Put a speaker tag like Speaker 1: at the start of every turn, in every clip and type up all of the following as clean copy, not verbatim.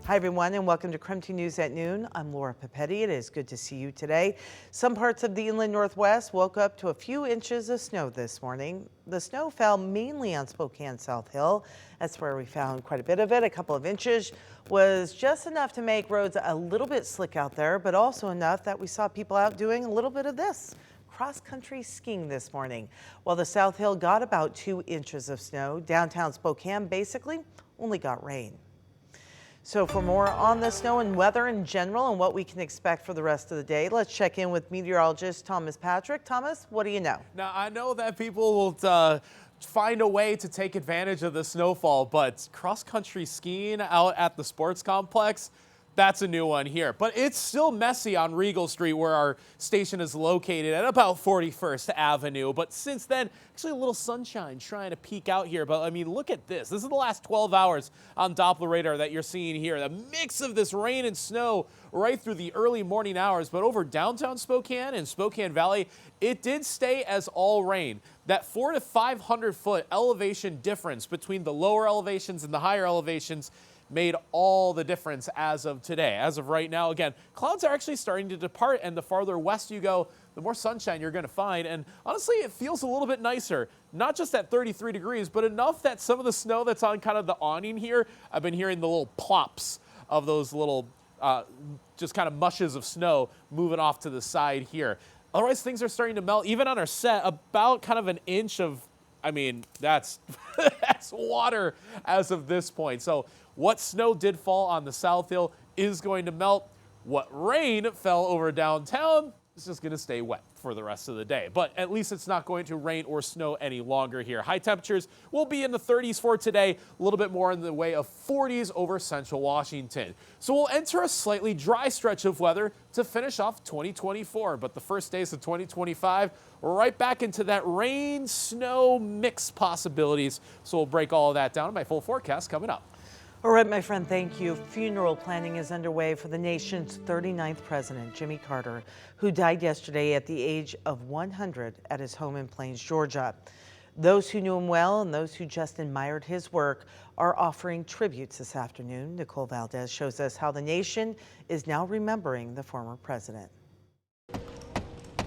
Speaker 1: Hi, everyone, and welcome to KREM 2 News at Noon. I'm Laura Papetti. It is good to see you today. Some parts of the inland Northwest woke up to a few inches of snow this morning. The snow fell mainly on Spokane South Hill. That's where we found quite a bit of it. A couple of inches was just enough to make roads a little bit slick out there, but also enough that we saw people out doing a little bit of this. Cross-country skiing this morning. While the South Hill got about 2 inches of snow, downtown Spokane basically only got rain. So for more on the snow and weather in general and what we can expect for the rest of the day, let's check in with meteorologist Thomas Patrick. Thomas, what do you know?
Speaker 2: Now, I know that people will find a way to take advantage of the snowfall, but cross-country skiing out at the sports complex, that's a new one here. But it's still messy on Regal Street where our station is located at about 41st Avenue. But since then, actually a little sunshine trying to peek out here. But I mean, look at this. This is the last 12 hours on Doppler radar that you're seeing here. The mix of this rain and snow right through the early morning hours. But over downtown Spokane and Spokane Valley, it did stay as all rain. That 400 to 500 foot elevation difference between the lower elevations and the higher elevations made all the difference as of today. As of right now, again, clouds are actually starting to depart, and the farther west you go, the more sunshine you're going to find. And honestly, it feels a little bit nicer, not just at 33 degrees, but enough that some of the snow that's on kind of the awning here, I've been hearing the little plops of those little just kind of mushes of snow moving off to the side here. Otherwise, things are starting to melt, even on our set, about kind of an inch of, I mean, that's water as of this point. So what snow did fall on the South Hill is going to melt. What rain fell over downtown is just going to stay wet for the rest of the day. But at least it's not going to rain or snow any longer here. High temperatures will be in the 30s for today, a little bit more in the way of 40s over central Washington. So we'll enter a slightly dry stretch of weather to finish off 2024. But the first days of 2025, we're right back into that rain, snow mix possibilities. So we'll break all of that down in my full forecast coming up.
Speaker 1: All right, my friend, thank you. Funeral planning is underway for the nation's 39th president, Jimmy Carter, who died yesterday at the age of 100 at his home in Plains, Georgia. Those who knew him well and those who just admired his work are offering tributes this afternoon. Nicole Valdez shows us how the nation is now remembering the former president.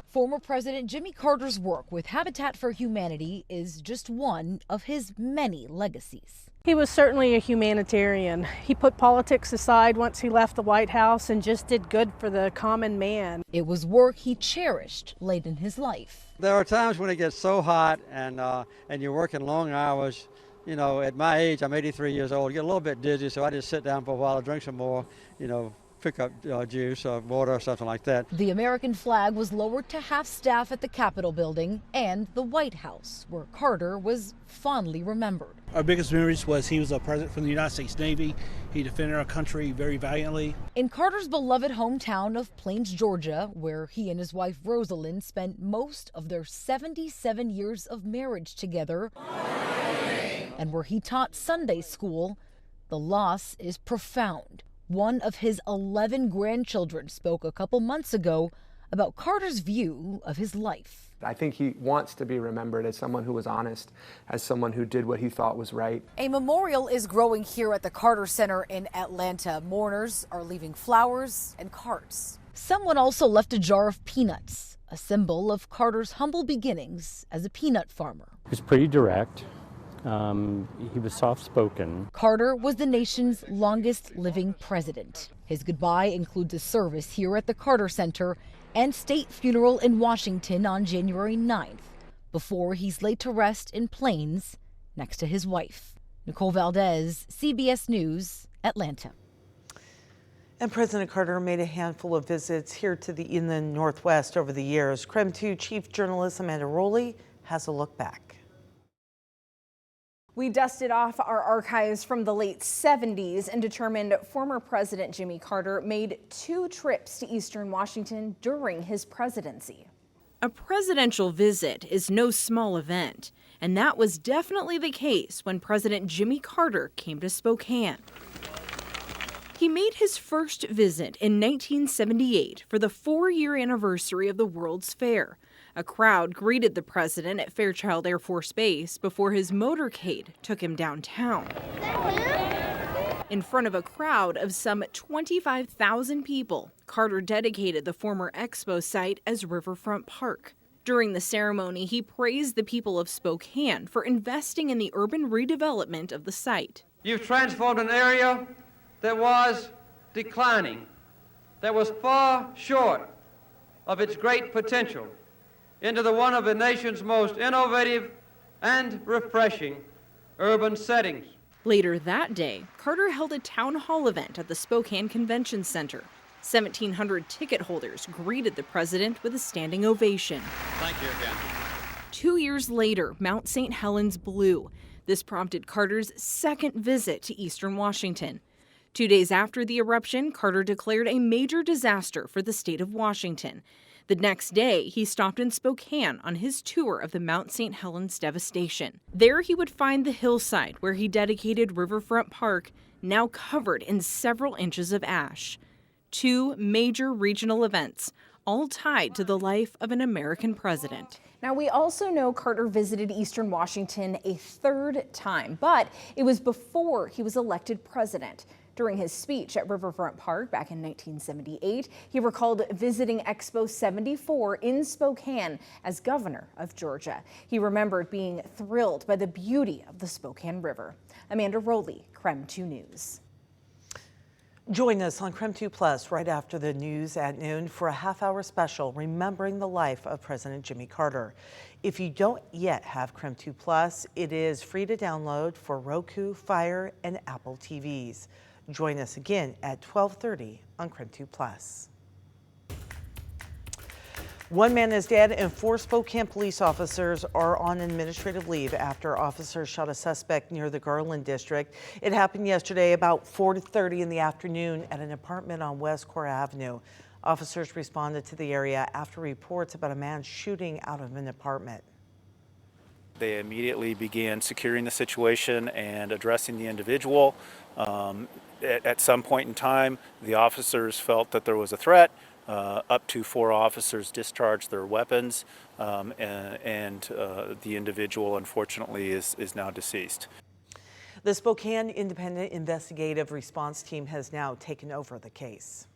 Speaker 3: Former President Jimmy Carter's work with Habitat for Humanity is just one of his many legacies.
Speaker 4: He was certainly a humanitarian. He put politics aside once he left the White House and just did good for the common man.
Speaker 3: It was work he cherished late in his life.
Speaker 5: There are times when it gets so hot and you're working long hours. You know, at my age, I'm 83 years old, I get a little bit dizzy, so I just sit down for a while and drink some more, pick up juice or water or something like that.
Speaker 3: The American flag was lowered to half staff at the Capitol building and the White House, where Carter was fondly remembered.
Speaker 6: Our biggest memories was he was a president from the United States Navy. He defended our country very valiantly.
Speaker 3: In Carter's beloved hometown of Plains, Georgia, where he and his wife Rosalind spent most of their 77 years of marriage together, and where he taught Sunday school, the loss is profound. One of his 11 grandchildren spoke a couple months ago about Carter's view of his life.
Speaker 7: I think he wants to be remembered as someone who was honest, as someone who did what he thought was right.
Speaker 3: A memorial is growing here at the Carter Center in Atlanta. Mourners are leaving flowers and cards. Someone also left a jar of peanuts, a symbol of Carter's humble beginnings as a peanut farmer.
Speaker 8: He was pretty direct. He was soft-spoken.
Speaker 3: Carter was the nation's longest living president. His goodbye includes a service here at the Carter Center and state funeral in Washington on January 9th, before he's laid to rest in Plains next to his wife. Nicole Valdez, CBS News, Atlanta.
Speaker 1: And President Carter made a handful of visits here to the inland Northwest over the years. KREM 2 Chief Journalist Amanda Rowley has a look back.
Speaker 9: We dusted off our archives from the late 70s and determined former President Jimmy Carter made 2 trips to Eastern Washington during his presidency.
Speaker 10: A presidential visit is no small event, and that was definitely the case when President Jimmy Carter came to Spokane. He made his first visit in 1978 for the 4-year anniversary of the World's Fair. A crowd greeted the president at Fairchild Air Force Base before his motorcade took him downtown. In front of a crowd of some 25,000 people, Carter dedicated the former Expo site as Riverfront Park. During the ceremony, he praised the people of Spokane for investing in the urban redevelopment of the site.
Speaker 11: You've transformed an area that was declining, that was far short of its great potential, into one of the nation's most innovative and refreshing urban settings.
Speaker 10: Later that day, Carter held a town hall event at the Spokane Convention Center. 1,700 ticket holders greeted the president with a standing ovation.
Speaker 11: Thank you again.
Speaker 10: 2 years later, Mount St. Helens blew. This prompted Carter's second visit to Eastern Washington. 2 days after the eruption, Carter declared a major disaster for the state of Washington. The next day, he stopped in Spokane on his tour of the Mount St. Helens devastation. There he would find the hillside where he dedicated Riverfront Park, now covered in several inches of ash. 2 major regional events, all tied to the life of an American president.
Speaker 9: Now, we also know Carter visited Eastern Washington a third time, but it was before he was elected president. During his speech at Riverfront Park back in 1978, he recalled visiting Expo 74 in Spokane as governor of Georgia. He remembered being thrilled by the beauty of the Spokane River. Amanda Rowley, KREM 2 News.
Speaker 1: Join us on KREM 2 Plus right after the news at noon for a half-hour special remembering the life of President Jimmy Carter. If you don't yet have KREM 2 Plus, it is free to download for Roku, Fire, and Apple TVs. Join us again at 12:30 on KREM 2 Plus. One man is dead and 4 Spokane police officers are on administrative leave after officers shot a suspect near the Garland district. It happened yesterday about 4:30 in the afternoon at an apartment on West Core Avenue. Officers responded to the area after reports about a man shooting out of an apartment.
Speaker 12: They immediately began securing the situation and addressing the individual. At some point in time, the officers felt that there was a threat. Up to 4 officers discharged their weapons, and the individual, unfortunately, is now deceased.
Speaker 1: The Spokane Independent Investigative Response Team has now taken over the case.